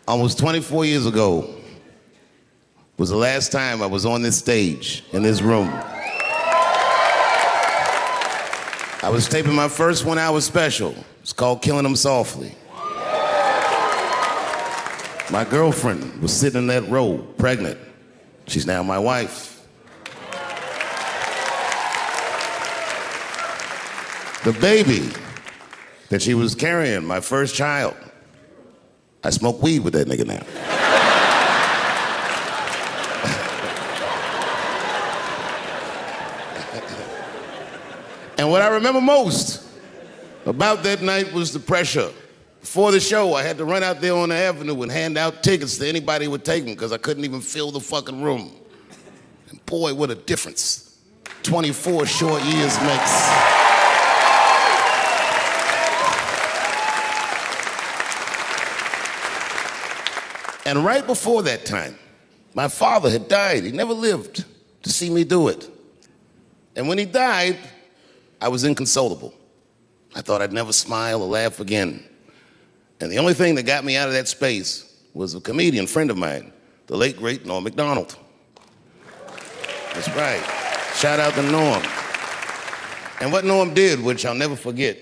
Almost 24 years ago was the last time I was on this stage, in this room. I was taping my first 1 hour special. It's called Killing Them Softly. My girlfriend was sitting in that row, pregnant. She's now my wife. The baby that she was carrying, my first child, I smoke weed with that nigga now. And what I remember most about that night was the pressure. Before the show, I had to run out there on the avenue and hand out tickets to anybody who would take them because I couldn't even fill the fucking room. And boy, what a difference 24 short years makes. And right before that time, my father had died. He never lived to see me do it. And when he died, I was inconsolable. I thought I'd never smile or laugh again. And the only thing that got me out of that space was a comedian friend of mine, the late, great Norm Macdonald. That's right. Shout out to Norm. And what Norm did, which I'll never forget,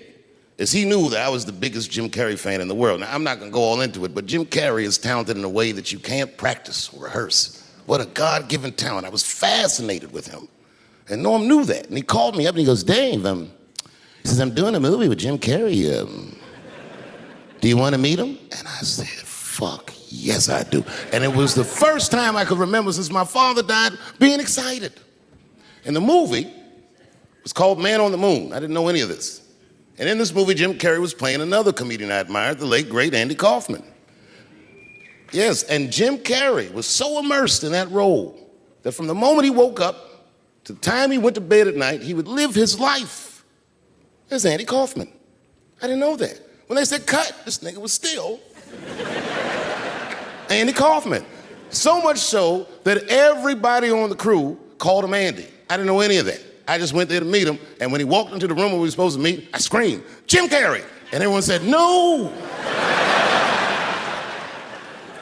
is he knew that I was the biggest Jim Carrey fan in the world. Now, I'm not gonna go all into it, but Jim Carrey is talented in a way that you can't practice or rehearse. What a God-given talent. I was fascinated with him. And Norm knew that, and he called me up and he goes, Dave, he says, I'm doing a movie with Jim Carrey. Do you want to meet him? And I said, fuck, yes I do. And it was the first time I could remember since my father died being excited. And the movie was called Man on the Moon. I didn't know any of this. And in this movie, Jim Carrey was playing another comedian I admired, the late, great Andy Kaufman. Yes, and Jim Carrey was so immersed in that role that from the moment he woke up to the time he went to bed at night, he would live his life as Andy Kaufman. I didn't know that. When they said cut, this nigga was still Andy Kaufman. So much so that everybody on the crew called him Andy. I didn't know any of that. I just went there to meet him, and when he walked into the room where we were supposed to meet, I screamed, Jim Carrey! And everyone said, no!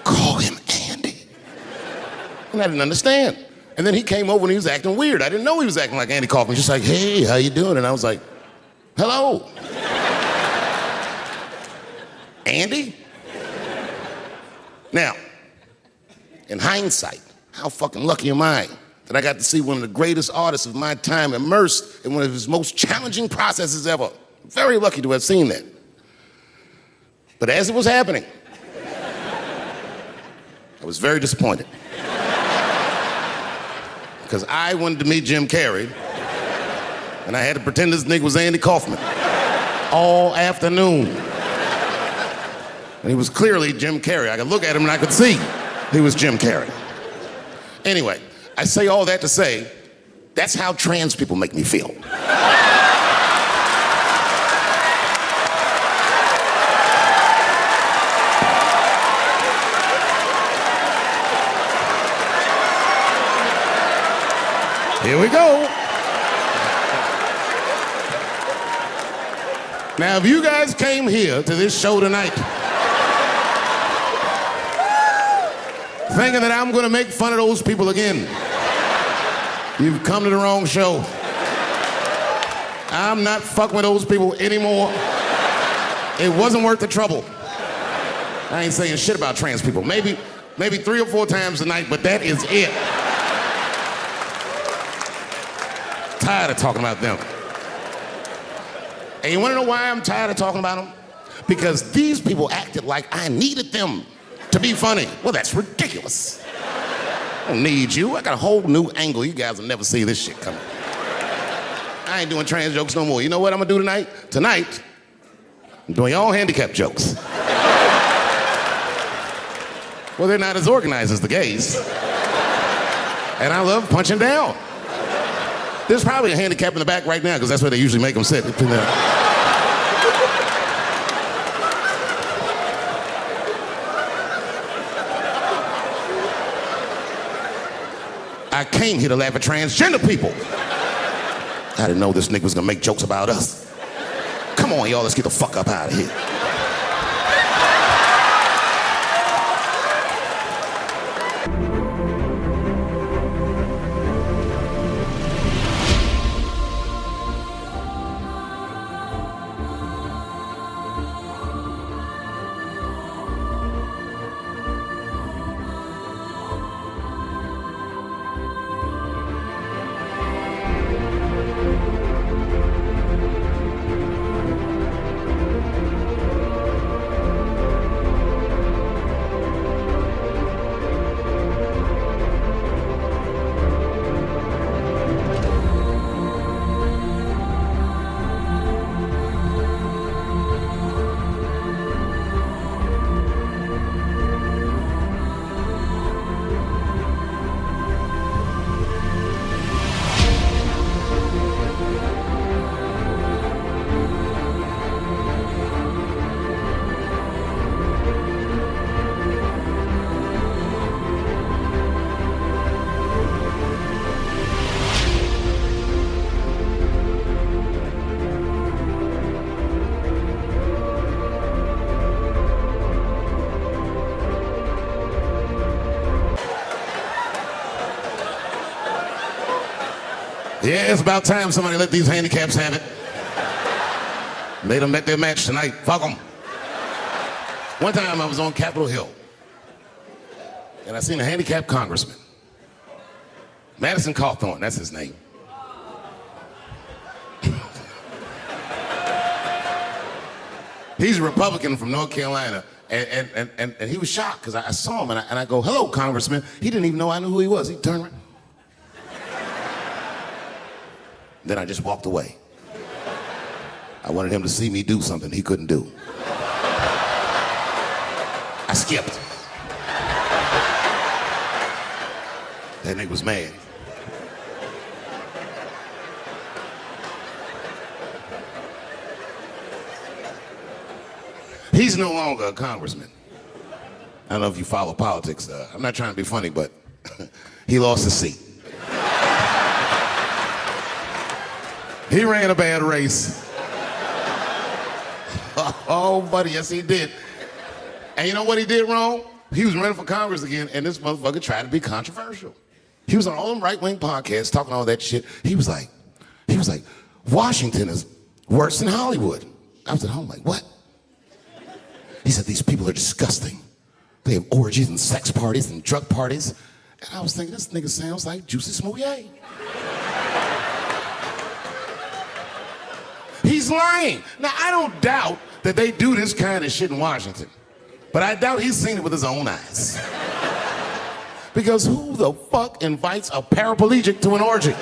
Call him Andy. And I didn't understand. And then he came over and he was acting weird. I didn't know he was acting like Andy Kaufman. Just like, hey, how you doing? And I was like, hello. Andy? Now, in hindsight, how fucking lucky am I that I got to see one of the greatest artists of my time immersed in one of his most challenging processes ever. Very lucky to have seen that. But as it was happening, I was very disappointed. Because I wanted to meet Jim Carrey, and I had to pretend this nigga was Andy Kaufman all afternoon. And he was clearly Jim Carrey. I could look at him and I could see he was Jim Carrey. Anyway, I say all that to say, that's how trans people make me feel. Here we go. Now, if you guys came here to this show tonight thinking that I'm gonna make fun of those people again, you've come to the wrong show. I'm not fucking with those people anymore. It wasn't worth the trouble. I ain't saying shit about trans people. Maybe 3 or 4 times a night, but that is it. Tired of talking about them. And you wanna know why I'm tired of talking about them? Because these people acted like I needed them to be funny. Well, that's ridiculous. I don't need you. I got a whole new angle. You guys will never see this shit coming. I ain't doing trans jokes no more. You know what I'm gonna do tonight? Tonight, I'm doing all handicap jokes. Well, they're not as organized as the gays. And I love punching down. There's probably a handicap in the back right now because that's where they usually make them sit. I came here to laugh at transgender people. I didn't know this nigga was gonna make jokes about us. Come on, y'all, let's get the fuck up out of here. Yeah, it's about time somebody let these handicaps have it. They done met their match tonight. Fuck them. One time I was on Capitol Hill, and I seen a handicapped congressman. Madison Cawthorn, that's his name. He's a Republican from North Carolina, and he was shocked because I saw him, and I go, hello, Congressman. He didn't even know I knew who he was. He turned around. Then I just walked away. I wanted him to see me do something he couldn't do. I skipped. That nigga was mad. He's no longer a congressman. I don't know if you follow politics. I'm not trying to be funny, but he lost his seat. He ran a bad race. Oh, buddy, yes he did. And you know what he did wrong? He was running for Congress again, and this motherfucker tried to be controversial. He was on all them right-wing podcasts talking all that shit. He was like, Washington is worse than Hollywood. I was at home like, what? He said, these people are disgusting. They have orgies and sex parties and drug parties. And I was thinking, this nigga sounds like Juicy Smouye. He's lying. Now, I don't doubt that they do this kind of shit in Washington. But I doubt he's seen it with his own eyes. Because who the fuck invites a paraplegic to an orgy?